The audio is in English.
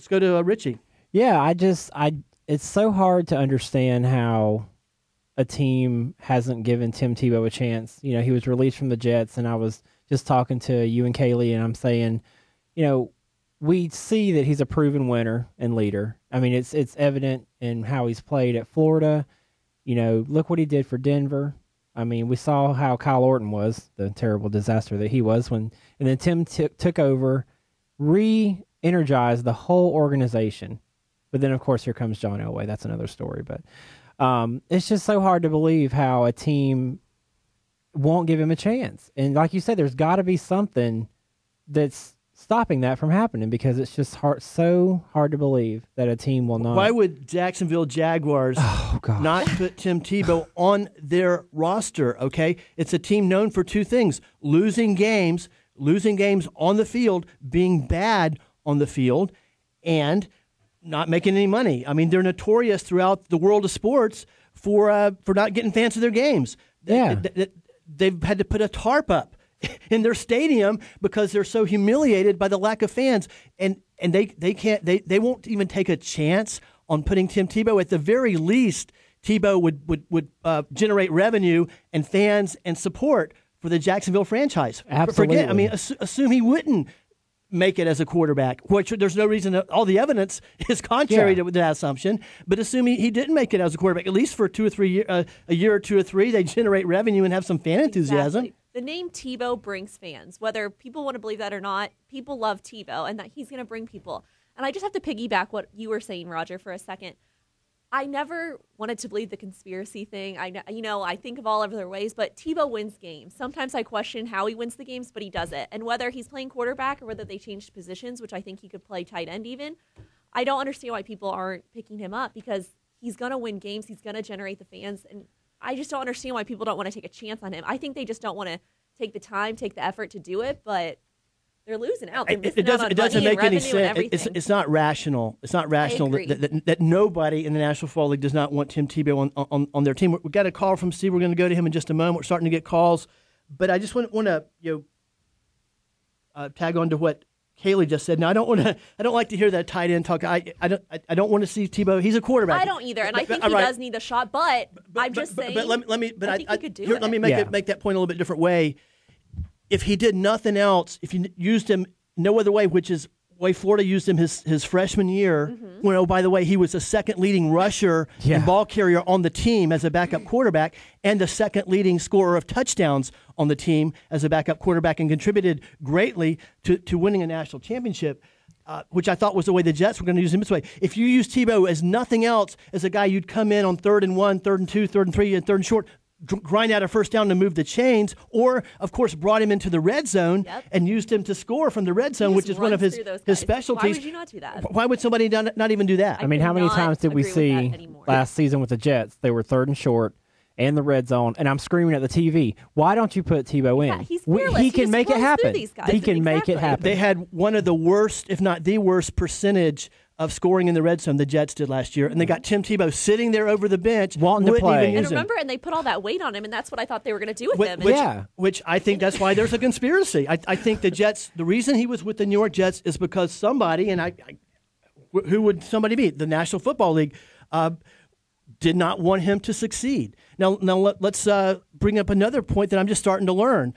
let's go to Richie. Yeah, it's so hard to understand how a team hasn't given Tim Tebow a chance. You know, he was released from the Jets, and I was just talking to you and Kaylee, and I'm saying, you know, we see that he's a proven winner and leader. I mean, it's evident in how he's played at Florida. You know, look what he did for Denver. I mean, we saw how Kyle Orton was, the terrible disaster that he was and then Tim took over, re-energized the whole organization. But then, of course, here comes John Elway. That's another story. But it's just so hard to believe how a team won't give him a chance. And like you said, there's got to be something that's stopping that from happening, because it's just so hard to believe that a team will not. Why would Jacksonville Jaguars not put Tim Tebow on their roster? Okay, it's a team known for two things: losing games on the field, being bad on the field, and not making any money. I mean, they're notorious throughout the world of sports for not getting fans to their games. Yeah. They've had to put a tarp up in their stadium because they're so humiliated by the lack of fans, and they won't even take a chance on putting Tim Tebow. At the very least, Tebow would generate revenue and fans and support for the Jacksonville franchise. Absolutely. Assume he wouldn't make it as a quarterback, which there's no reason. All the evidence is contrary to that assumption. But assume he didn't make it as a quarterback, at least for 2 or 3 years, a year or 2 or 3, they generate revenue and have some fan enthusiasm. Exactly. The name Tebow brings fans. Whether people want to believe that or not, people love Tebow, and that he's going to bring people. And I just have to piggyback what you were saying, Roger, for a second. I never wanted to believe the conspiracy thing. I think of all other ways, but Tebow wins games. Sometimes I question how he wins the games, but he does it. And whether he's playing quarterback or whether they changed positions, which I think he could play tight end even, I don't understand why people aren't picking him up, because he's going to win games. He's going to generate the fans. And I just don't understand why people don't want to take a chance on him. I think they just don't want to take the time, take the effort to do it, but they're losing out. It doesn't make any sense. It's not rational. It's not rational that nobody in the National Football League does not want Tim Tebow on their team. We've got a call from Steve. We're going to go to him in just a moment. We're starting to get calls, but I just want to tag on to what Kaylee just said. Now, I don't like to hear that tight end talk. I don't want to see Tebow. He's a quarterback. I don't either, and I think he does need the shot. But I'm just saying. But let me. But I think he could do it. Let me make that point a little bit different way. If he did nothing else, if you used him no other way, which is way Florida used him his freshman year, when, oh, by the way, he was the second leading rusher and ball carrier on the team as a backup quarterback, and the second leading scorer of touchdowns on the team as a backup quarterback, and contributed greatly to winning a national championship, which I thought was the way the Jets were going to use him this way. If you use Tebow as nothing else, as a guy you'd come in on 3rd and 1, 3rd and 2, 3rd and 3, and 3rd and short, grind out a first down to move the chains, or, of course, brought him into the red zone and used him to score from the red zone, which is one of his specialties. Why would you not do that? Why would somebody not even do that? I mean, how many times did we see last season with the Jets? They were 3rd and short and the red zone, and I'm screaming at the TV, why don't you put Tebow in? Yeah, he's fearless. He can make it happen. He can make it happen. They had one of the worst, if not the worst, percentage of scoring in the red zone the Jets did last year, and they got Tim Tebow sitting there over the bench, wanting to play. And remember, and they put all that weight on him, and that's what I thought they were going to do with him. Which I think that's why there's a conspiracy. I think the Jets, the reason he was with the New York Jets is because somebody, who would somebody be? The National Football League did not want him to succeed. Now let's bring up another point that I'm just starting to learn.